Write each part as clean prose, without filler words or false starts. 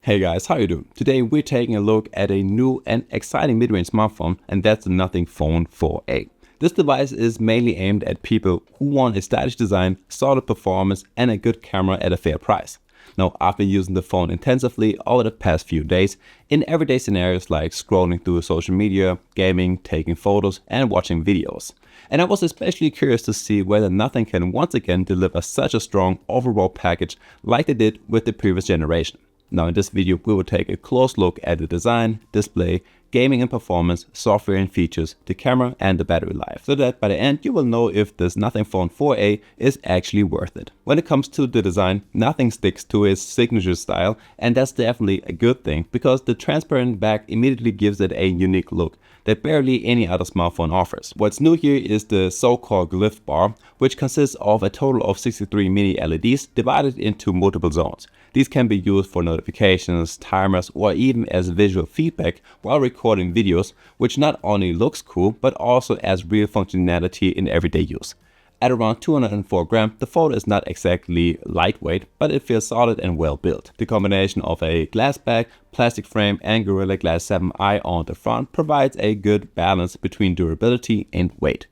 Hey guys, how you doing? Today we're taking a look at a new and exciting mid-range smartphone, and that's the Nothing Phone 4a. This device is mainly aimed at people who want a stylish design, solid performance, and a good camera at a fair price. Now, I've been using the phone intensively over the past few days in everyday scenarios like scrolling through social media, gaming, taking photos, and watching videos. And I was especially curious to see whether Nothing can once again deliver such a strong overall package like they did with the previous generation. Now in this video we will take a close look at the design, display, gaming and performance, software and features, the camera and the battery life, so that by the end you will know if this Nothing Phone 4a is actually worth it. When it comes to the design, Nothing sticks to its signature style, and that's definitely a good thing because the transparent back immediately gives it a unique look that barely any other smartphone offers. What's new here is the so-called glyph bar, which consists of a total of 63 mini LEDs divided into multiple zones. These can be used for notifications, timers, or even as visual feedback while recording videos, which not only looks cool, but also adds real functionality in everyday use. At around 204 grams, the phone is not exactly lightweight, but it feels solid and well built. The combination of a glass back, plastic frame, and Gorilla Glass 7i on the front provides a good balance between durability and weight.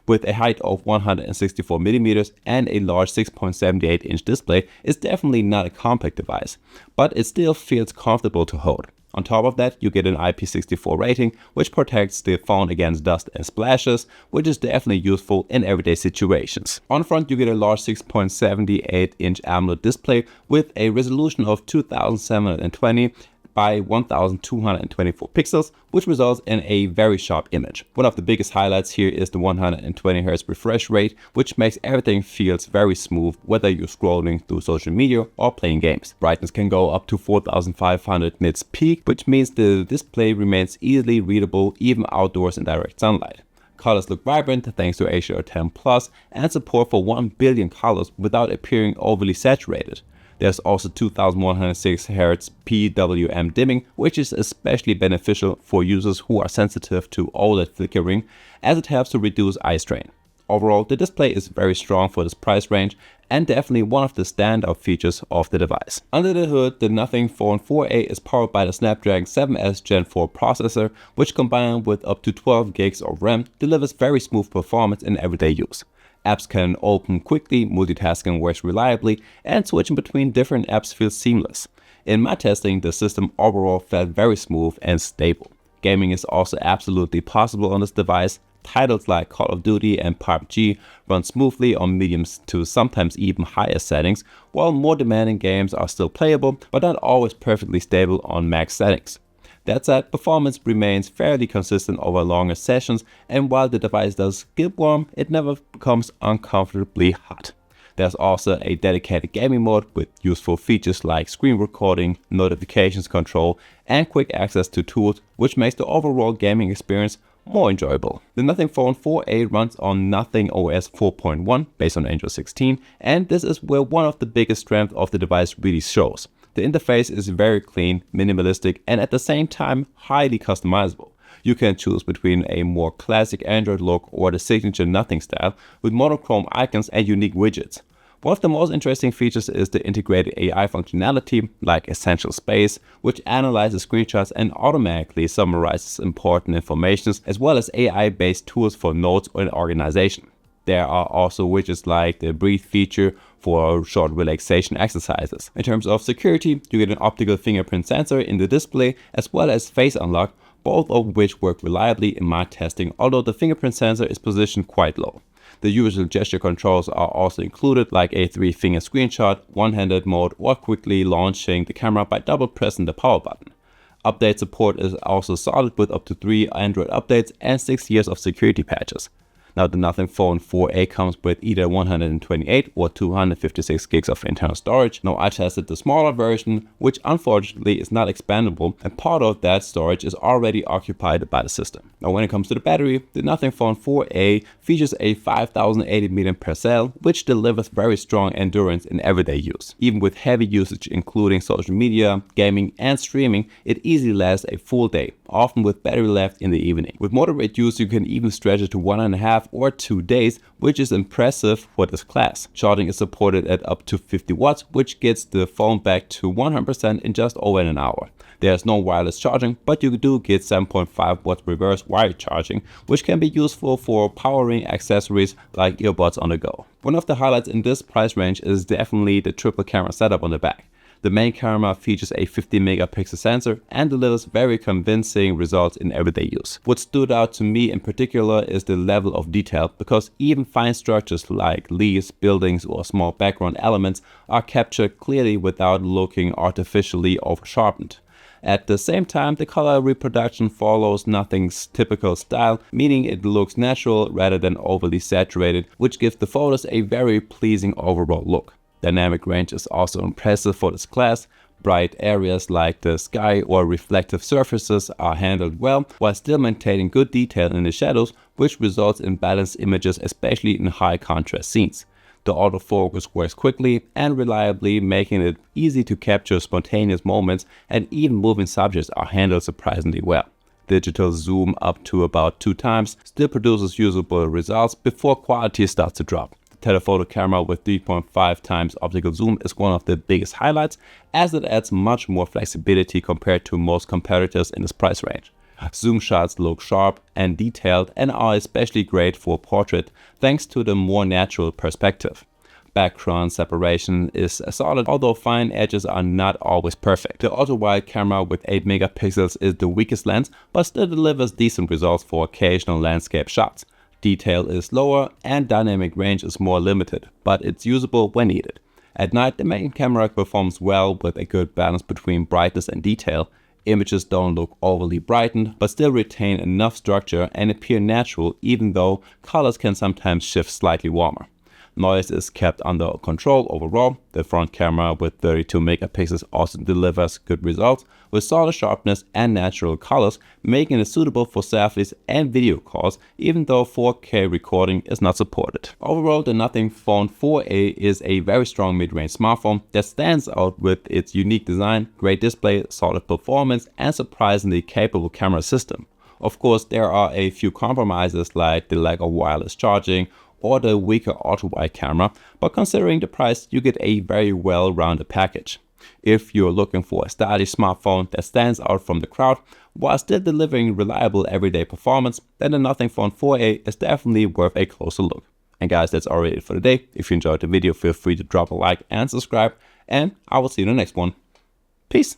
With a height of 164 millimeters and a large 6.78-inch display, it's definitely not a compact device, but it still feels comfortable to hold. On top of that, you get an IP64 rating, which protects the phone against dust and splashes, which is definitely useful in everyday situations. On front, you get a large 6.78-inch AMOLED display with a resolution of 2720 by 1224 pixels, which results in a very sharp image. One of the biggest highlights here is the 120Hz refresh rate, which makes everything feels very smooth whether you're scrolling through social media or playing games. Brightness can go up to 4500 nits peak, which means the display remains easily readable even outdoors in direct sunlight. Colors look vibrant thanks to HDR10 Plus and support for 1 billion colors without appearing overly saturated. There's also 2106 Hz PWM dimming, which is especially beneficial for users who are sensitive to OLED flickering, as it helps to reduce eye strain. Overall, the display is very strong for this price range and definitely one of the standout features of the device. Under the hood, the Nothing Phone 4a is powered by the Snapdragon 7s Gen 4 processor, which combined with up to 12 gigs of RAM delivers very smooth performance in everyday use. Apps can open quickly, multitasking works reliably, and switching between different apps feels seamless. In my testing, the system overall felt very smooth and stable. Gaming is also absolutely possible on this device. Titles like Call of Duty and PUBG run smoothly on mediums to sometimes even higher settings, while more demanding games are still playable, but not always perfectly stable on max settings. That said, performance remains fairly consistent over longer sessions, and while the device does get warm, it never becomes uncomfortably hot. There's also a dedicated gaming mode with useful features like screen recording, notifications control, and quick access to tools, which makes the overall gaming experience more enjoyable. The Nothing Phone 4a runs on Nothing OS 4.1 based on Android 16, and this is where one of the biggest strengths of the device really shows. The interface is very clean, minimalistic, and at the same time highly customizable. You can choose between a more classic Android look or the signature Nothing style with monochrome icons and unique widgets. One of the most interesting features is the integrated AI functionality like Essential Space, which analyzes screenshots and automatically summarizes important information, as well as AI-based tools for notes and organization. There are also widgets like the Breathe feature for short relaxation exercises. In terms of security, you get an optical fingerprint sensor in the display as well as face unlock, both of which work reliably in my testing, although the fingerprint sensor is positioned quite low. The usual gesture controls are also included, like a 3-finger screenshot, one-handed mode, or quickly launching the camera by double pressing the power button. Update support is also solid with up to 3 Android updates and 6 years of security patches. Now the Nothing Phone 4a comes with either 128 or 256 gigs of internal storage. Now I tested the smaller version, which unfortunately is not expandable, and part of that storage is already occupied by the system. Now when it comes to the battery, the Nothing Phone 4a features a 5080 mAh cell, which delivers very strong endurance in everyday use. Even with heavy usage including social media, gaming and streaming, it easily lasts a full day. often with battery left in the evening. With moderate use, you can even stretch it to 1.5 or 2 days, which is impressive for this class. Charging is supported at up to 50 watts, which gets the phone back to 100% in just over an hour. There's no wireless charging, but you do get 7.5 watts reverse wired charging, which can be useful for powering accessories like earbuds on the go. One of the highlights in this price range is definitely the triple camera setup on the back. The main camera features a 50 megapixel sensor and delivers very convincing results in everyday use. What stood out to me in particular is the level of detail, because even fine structures like leaves, buildings or small background elements are captured clearly without looking artificially over-sharpened. At the same time, the color reproduction follows nothing's typical style, meaning it looks natural rather than overly saturated, which gives the photos a very pleasing overall look. Dynamic range is also impressive for this class. Bright areas like the sky or reflective surfaces are handled well, while still maintaining good detail in the shadows, which results in balanced images, especially in high contrast scenes. The autofocus works quickly and reliably, making it easy to capture spontaneous moments, and even moving subjects are handled surprisingly well. Digital zoom up to about 2 times still produces usable results before quality starts to drop. Telephoto camera with 3.5 times optical zoom is one of the biggest highlights, as it adds much more flexibility compared to most competitors in this price range. Zoom shots look sharp and detailed and are especially great for portrait thanks to the more natural perspective. Background separation is solid, although fine edges are not always perfect. The ultra-wide camera with 8 megapixels is the weakest lens, but still delivers decent results for occasional landscape shots. Detail is lower and dynamic range is more limited, but it's usable when needed. At night, the main camera performs well with a good balance between brightness and detail. Images don't look overly brightened, but still retain enough structure and appear natural, even though colors can sometimes shift slightly warmer. Noise is kept under control overall. The front camera with 32 megapixels also delivers good results with solid sharpness and natural colors, making it suitable for selfies and video calls, even though 4K recording is not supported. Overall, the Nothing Phone 4a is a very strong mid-range smartphone that stands out with its unique design, great display, solid performance, and surprisingly capable camera system. Of course, there are a few compromises like the lack of wireless charging or the weaker ultra-wide camera, but considering the price, you get a very well-rounded package. If you're looking for a stylish smartphone that stands out from the crowd while still delivering reliable everyday performance, then the Nothing Phone 4a is definitely worth a closer look. And guys, that's already it for today. If you enjoyed the video, feel free to drop a like and subscribe, and I will see you in the next one. Peace!